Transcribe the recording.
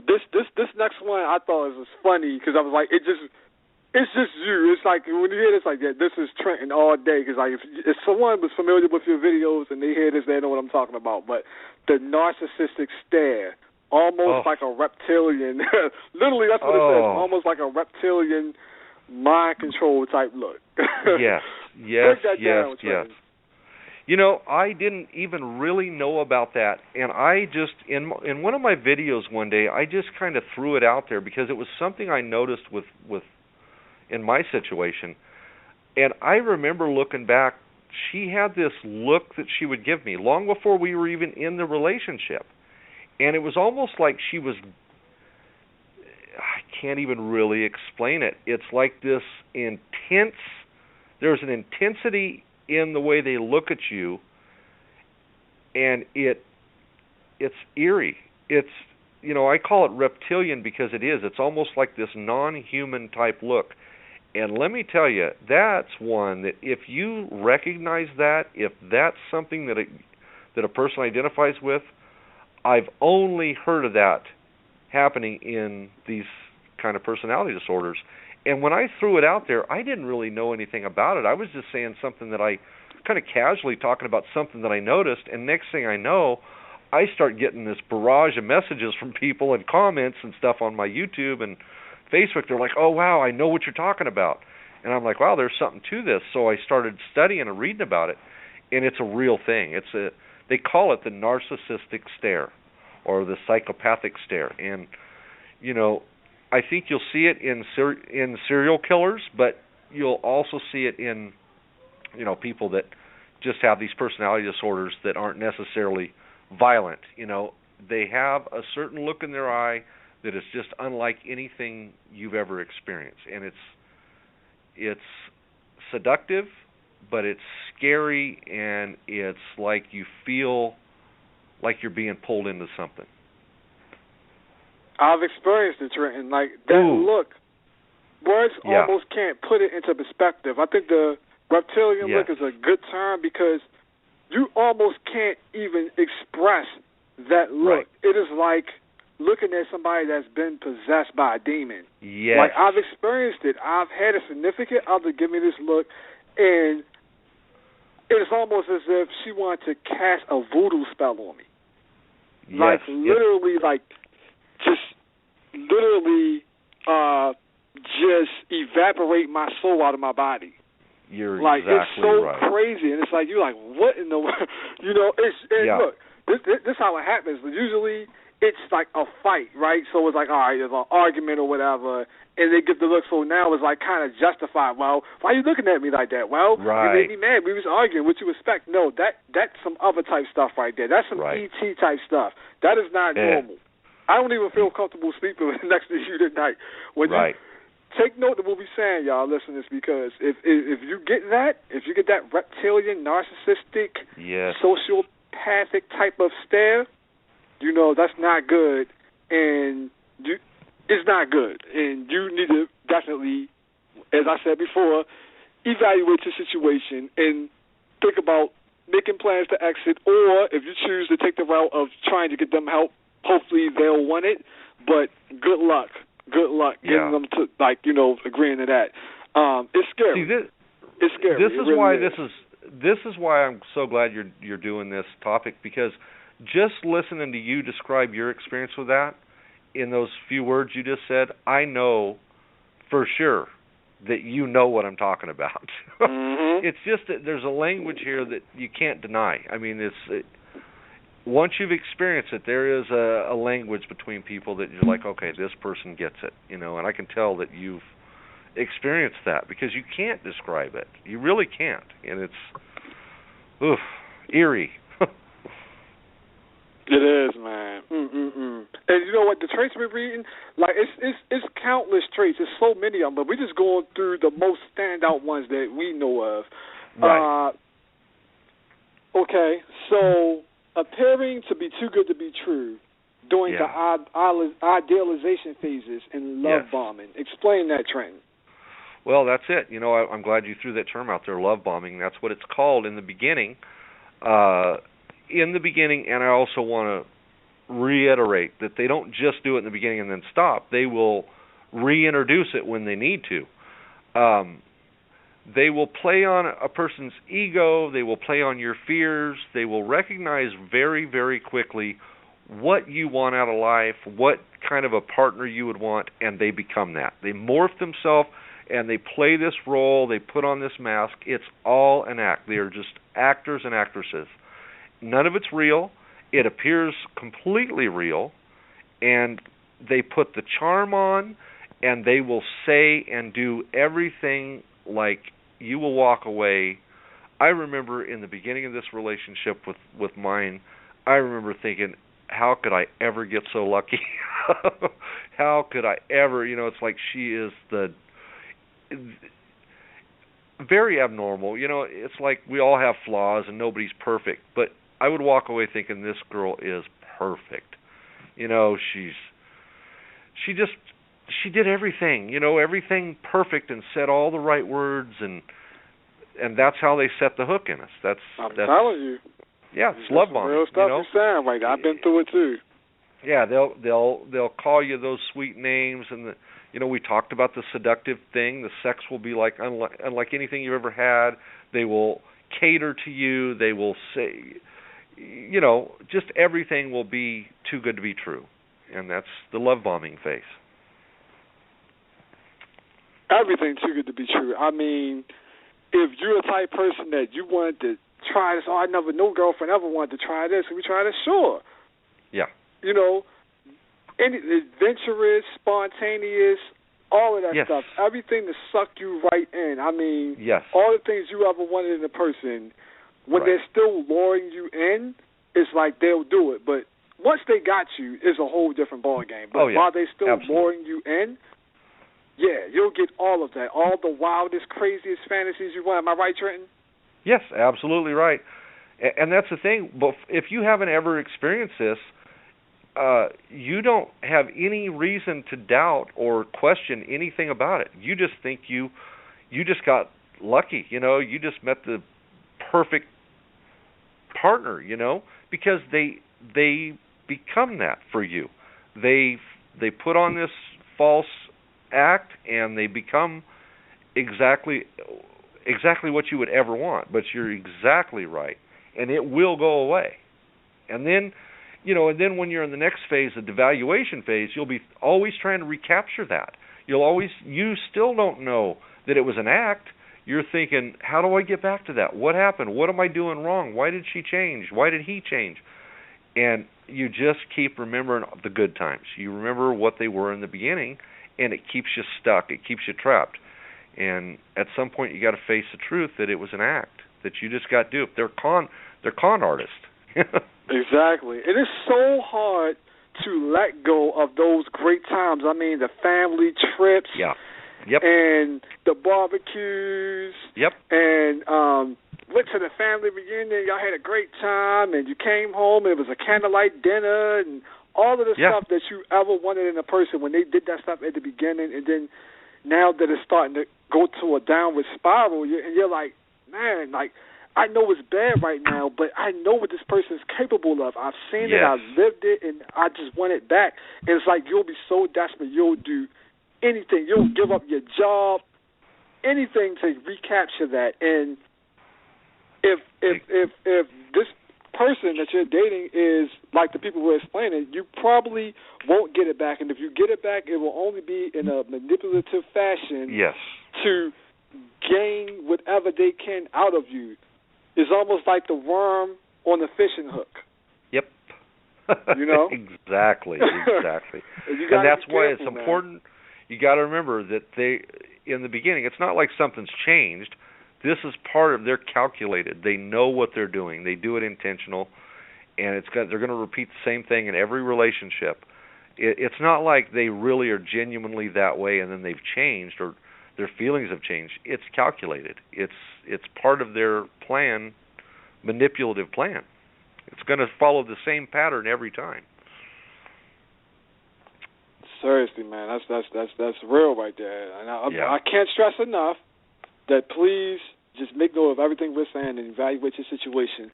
But this next one I thought was funny because I was like, it's just you. It's like when you hear this, like, yeah, this is Trenton all day. Because like if someone was familiar with your videos and they hear this, they know what I'm talking about. But the narcissistic stare, almost like a reptilian. Literally, that's what it says. Almost like a reptilian mind control type look. Yes. Break that down, Trenton. You know, I didn't even really know about that, and I just, in one of my videos one day, I just kind of threw it out there because it was something I noticed with in my situation, and I remember looking back, she had this look that she would give me long before we were even in the relationship, and it was almost like she was, I can't even really explain it, it's like this intense, there's an intensity in the way they look at you, and it's eerie. It's, you know, I call it reptilian because it is. It's almost like this non-human type look. And let me tell you, that's one that if you recognize that, if that's something that a person identifies with, I've only heard of that happening in these kind of personality disorders. And when I threw it out there, I didn't really know anything about it. I was just saying something that I kind of casually talking about something that I noticed, and next thing I know, I start getting this barrage of messages from people and comments and stuff on my YouTube and Facebook. They're like, oh, wow, I know what you're talking about. And I'm like, wow, there's something to this. So I started studying and reading about it, and it's a real thing. They call it the narcissistic stare or the psychopathic stare. And, you know, I think you'll see it in serial killers, but you'll also see it in, you know, people that just have these personality disorders that aren't necessarily violent. You know, they have a certain look in their eye that is just unlike anything you've ever experienced, and it's seductive, but it's scary, and it's like you feel like you're being pulled into something. I've experienced it, Trenton. Like, that look, words almost can't put it into perspective. I think the reptilian look is a good term because you almost can't even express that look. Right. It is like looking at somebody that's been possessed by a demon. Yes. Like, I've experienced it. I've had a significant other give me this look, and it's almost as if she wanted to cast a voodoo spell on me. Yes. Like, literally, like, just evaporate my soul out of my body. You're like, exactly it's so right. crazy, and it's like, you're like, what in the world? You know, look, this is how it happens. Usually, it's like a fight, right? So it's like, all right, there's an argument or whatever, and they get the look, so now it's like kind of justified. Well, why are you looking at me like that? Well, you made me mad. We was arguing. What you expect? No, that's some other type stuff right there. That's some ET type stuff. That is not normal. I don't even feel comfortable sleeping next to you tonight. When you take note of what we're saying, y'all, listeners, because if you get that, reptilian, narcissistic, sociopathic type of stare, you know that's not good, and it's not good, and you need to definitely, as I said before, evaluate your situation and think about making plans to exit, or if you choose to take the route of trying to get them help, hopefully they'll want it, but good luck getting them to, like, you know, agreeing to that. It's scary. See, it's scary. This is why I'm so glad you're doing this topic, because just listening to you describe your experience with that in those few words you just said, I know for sure that you know what I'm talking about. Mm-hmm. It's just that there's a language here that you can't deny. I mean, once you've experienced it, there is a language between people that you're like, okay, this person gets it, you know, and I can tell that you've experienced that because you can't describe it. You really can't, and it's eerie. It is, man. And you know what? The traits we're reading, like, it's countless traits. There's so many of them, but we're just going through the most standout ones that we know of. Right. Okay, so appearing to be too good to be true during the idealization phases and love bombing. Explain that, Trenton. Well, that's it. You know, I'm glad you threw that term out there, love bombing. That's what it's called in the beginning. And I also want to reiterate, that they don't just do it in the beginning and then stop. They will reintroduce it when they need to. They will play on a person's ego. They will play on your fears. They will recognize very, very quickly what you want out of life, what kind of a partner you would want, and they become that. They morph themselves, and they play this role. They put on this mask. It's all an act. They are just actors and actresses. None of it's real. It appears completely real, and they put the charm on, and they will say and do everything like you will walk away. I remember in the beginning of this relationship with mine, I remember thinking, how could I ever get so lucky? How could I ever, it's like she is very abnormal. It's like we all have flaws and nobody's perfect. But I would walk away thinking this girl is perfect. She did everything, everything perfect and said all the right words, and that's how they set the hook in us. That's telling you. Yeah, it's love bombing. Real stuff you're saying, right? I've been through it too. Yeah, they'll call you those sweet names, and we talked about the seductive thing. The sex will be like unlike anything you've ever had. They will cater to you. They will say, just everything will be too good to be true, and that's the love bombing phase. Everything too good to be true. I mean, if you're a type person that you wanted to try this, no girlfriend ever wanted to try this, and we try this, sure. Yeah. Any adventurous, spontaneous, all of that yes. stuff. Everything to suck you right in. I mean, yes. all the things you ever wanted in a person, when right. they're still luring you in, it's like they'll do it. But once they got you, it's a whole different ballgame. But while they're still Absolutely. luring you in, yeah, you'll get all of that, all the wildest, craziest fantasies you want. Am I right, Trenton? Yes, absolutely right. And that's the thing. But if you haven't ever experienced this, you don't have any reason to doubt or question anything about it. You just think you just got lucky. You just met the perfect partner. Because they become that for you. They put on this false act, and they become exactly what you would ever want. But you're exactly right, and it will go away. And then, when you're in the next phase, the devaluation phase, you'll be always trying to recapture that. You still don't know that it was an act. You're thinking, how do I get back to that? What happened? What am I doing wrong? Why did she change? Why did he change? And you just keep remembering the good times. You remember what they were in the beginning, and it keeps you stuck. It keeps you trapped. And at some point, you got to face the truth that it was an act, that you just got duped. They're con artists. Exactly. It is so hard to let go of those great times. I mean, the family trips. Yeah. Yep. And the barbecues. Yep. And went to the family reunion. Y'all had a great time, and you came home, and it was a candlelight dinner, and all of the stuff that you ever wanted in a person when they did that stuff at the beginning, and then now that it's starting to go to a downward spiral, you're like, man, like, I know it's bad right now, but I know what this person's capable of. I've seen it, I've lived it, and I just want it back. And it's like you'll be so desperate, you'll do anything. You'll give up your job, anything to recapture that. And if this person that you're dating is like the people we're explaining, you probably won't get it back. And if you get it back, it will only be in a manipulative fashion to gain whatever they can out of you. It's almost like the worm on the fishing hook. Yep. And Exactly. And that's why it's important. You got to remember that in the beginning, it's not like something's changed. This is part of, they're calculated. They know what they're doing. They do it intentional, and they're going to repeat the same thing in every relationship. It's not like they really are genuinely that way and then they've changed or their feelings have changed. It's calculated. It's part of their plan, manipulative plan. It's going to follow the same pattern every time. Seriously, man, that's real right there. And I can't stress enough that please just make note of everything we're saying and evaluate your situation.